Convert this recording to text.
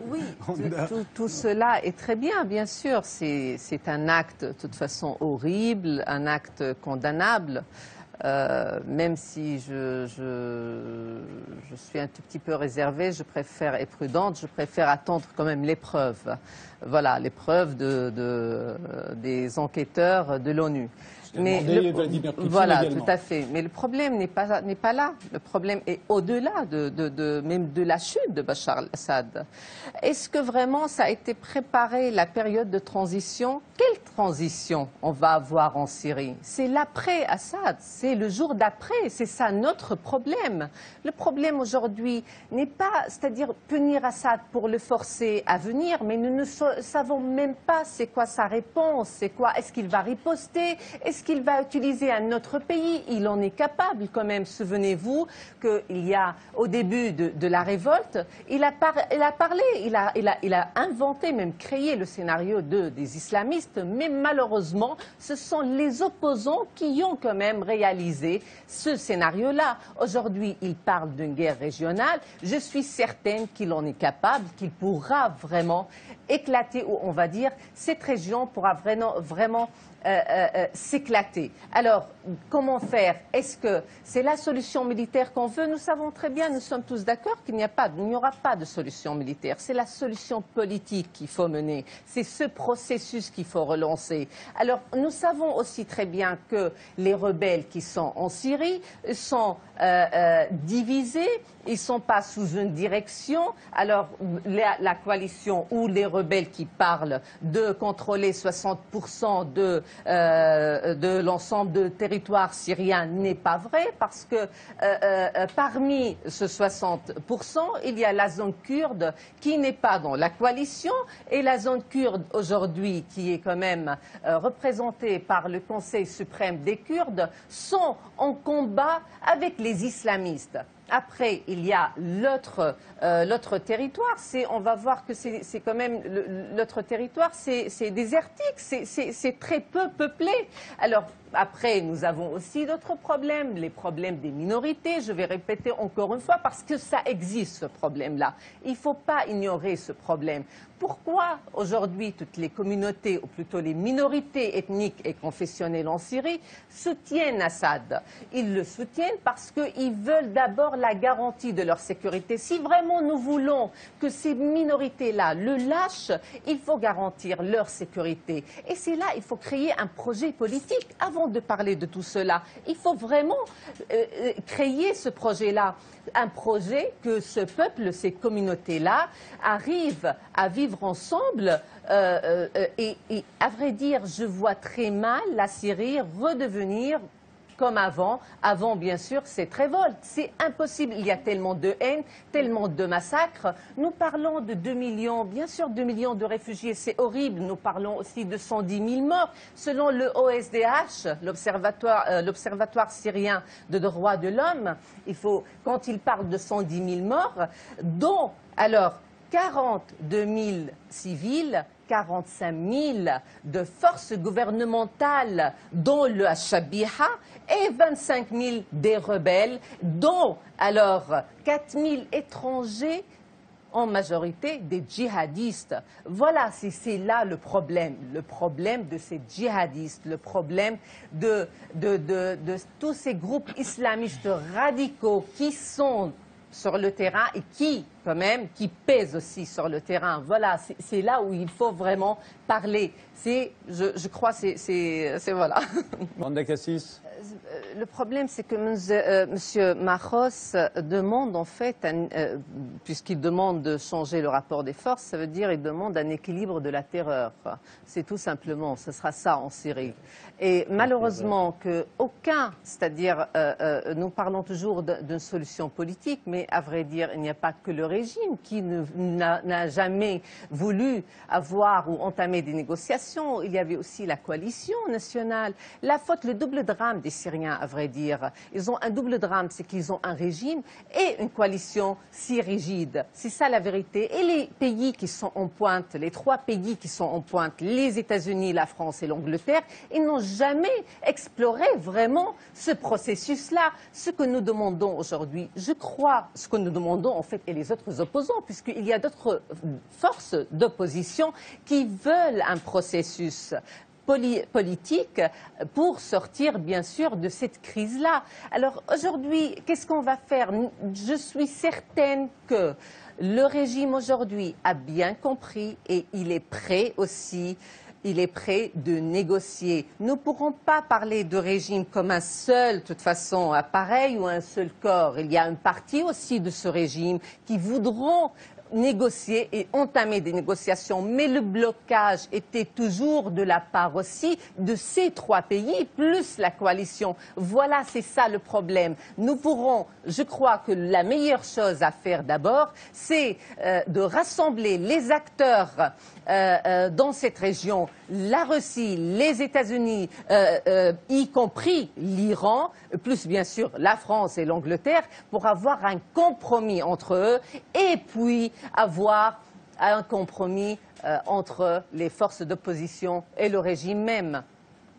Oui, tout cela est très bien sûr. C'est un acte, de toute façon, horrible, un acte condamnable. Même si je suis un tout petit peu réservée, je préfère et prudente, je préfère attendre quand même l'épreuve. Voilà, l'épreuve des enquêteurs de l'ONU. Mais voilà, tout à fait. Mais le problème n'est pas là. Le problème est au-delà même de la chute de Bachar al-Assad. Est-ce que vraiment ça a été préparé, la période de transition? Quelle transition on va avoir en Syrie? C'est l'après-Assad, c'est le jour d'après, c'est ça notre problème. Le problème aujourd'hui n'est pas, c'est-à-dire punir Assad pour le forcer à venir, mais nous ne savons même pas c'est quoi sa réponse, c'est quoi, est-ce qu'il va riposter, est-ce qu'il va utiliser un autre pays? Il en est capable quand même. Souvenez-vous qu'il y a, au début de la révolte, il a parlé, il a inventé, même créé le scénario des islamistes, mais malheureusement, ce sont les opposants qui ont quand même réalisé ce scénario-là. Aujourd'hui, il parle d'une guerre régionale. Je suis certaine qu'il en est capable, qu'il pourra vraiment éclater, ou on va dire, cette région pourra vraiment s'éclater. Alors, comment faire? Est-ce que c'est la solution militaire qu'on veut? Nous savons très bien, nous sommes tous d'accord qu'il n'y aura pas de solution militaire. C'est la solution politique qu'il faut mener. C'est ce processus qu'il faut relancer. Alors, nous savons aussi très bien que les rebelles qui sont en Syrie sont divisés. Ils ne sont pas sous une direction. Alors, la coalition ou les rebelles qui parlent de contrôler 60% de l'ensemble du territoire syrien n'est pas vrai, parce que parmi ce 60%, il y a la zone kurde qui n'est pas dans la coalition, et la zone kurde aujourd'hui, qui est quand même représentée par le Conseil suprême des Kurdes, sont en combat avec les islamistes. Après, il y a l'autre territoire. On va voir que c'est quand même l'autre territoire, c'est désertique, c'est très peu peuplé. Alors après, nous avons aussi d'autres problèmes, les problèmes des minorités. Je vais répéter encore une fois parce que ça existe, ce problème-là. Il ne faut pas ignorer ce problème. Pourquoi aujourd'hui toutes les communautés, ou plutôt les minorités ethniques et confessionnelles en Syrie, soutiennent Assad? Ils le soutiennent parce qu'ils veulent d'abord la garantie de leur sécurité. Si vraiment nous voulons que ces minorités-là le lâchent, il faut garantir leur sécurité. Et c'est là, il faut créer un projet politique. Avant de parler de tout cela, il faut vraiment créer ce projet-là. Un projet que ce peuple, ces communautés-là, arrivent à vivre ensemble. Et à vrai dire, je vois très mal la Syrie redevenir comme avant. Avant, bien sûr, cette révolte. C'est impossible. Il y a tellement de haine, tellement de massacres. Nous parlons de 2 millions, bien sûr, 2 millions de réfugiés, c'est horrible. Nous parlons aussi de 110 000 morts. Selon le OSDH, l'Observatoire syrien de droits de l'homme, quand il parle de 110 000 morts, dont, alors, 42 000 civils, 45 000 de forces gouvernementales, dont le Shabiha, et 25 000 des rebelles, dont alors 4 000 étrangers, en majorité des djihadistes. Voilà, c'est là le problème de ces djihadistes, le problème de tous ces groupes islamistes radicaux qui sont sur le terrain et qui pèsent aussi sur le terrain. Voilà, c'est là où il faut vraiment parler. Je crois, voilà. Randa Kassis. Le problème, c'est que M. Maros demande, en fait, puisqu'il demande de changer le rapport des forces, ça veut dire qu'il demande un équilibre de la terreur. C'est tout simplement, ce sera ça en Syrie. Et malheureusement c'est-à-dire, nous parlons toujours d'une solution politique, mais à vrai dire, il n'y a pas que le régime qui n'a jamais voulu avoir ou entamer des négociations. Il y avait aussi la coalition nationale. La faute, le double drame des Syriens, à vrai dire. Ils ont un double drame, c'est qu'ils ont un régime et une coalition si rigide. C'est ça la vérité. Et les pays qui sont en pointe, les trois pays qui sont en pointe, les États-Unis, la France et l'Angleterre, ils n'ont jamais exploré vraiment ce processus-là. Ce que nous demandons aujourd'hui, je crois, ce que nous demandons en fait, et les autres opposants, puisqu'il y a d'autres forces d'opposition qui veulent un processus politique pour sortir, bien sûr, de cette crise-là. Alors aujourd'hui, qu'est-ce qu'on va faire? Je suis certaine que le régime aujourd'hui a bien compris et il est prêt aussi. Il est prêt de négocier. Nous ne pourrons pas parler de régime comme un seul, de toute façon, appareil ou un seul corps. Il y a une partie aussi de ce régime qui voudront négocier et entamer des négociations, mais le blocage était toujours de la part aussi de ces trois pays, plus la coalition. Voilà, c'est ça le problème. Nous pourrons, je crois que la meilleure chose à faire d'abord, c'est de rassembler les acteurs dans cette région, la Russie, les États-Unis, y compris l'Iran, plus bien sûr la France et l'Angleterre, pour avoir un compromis entre eux et puis avoir un compromis entre les forces d'opposition et le régime même.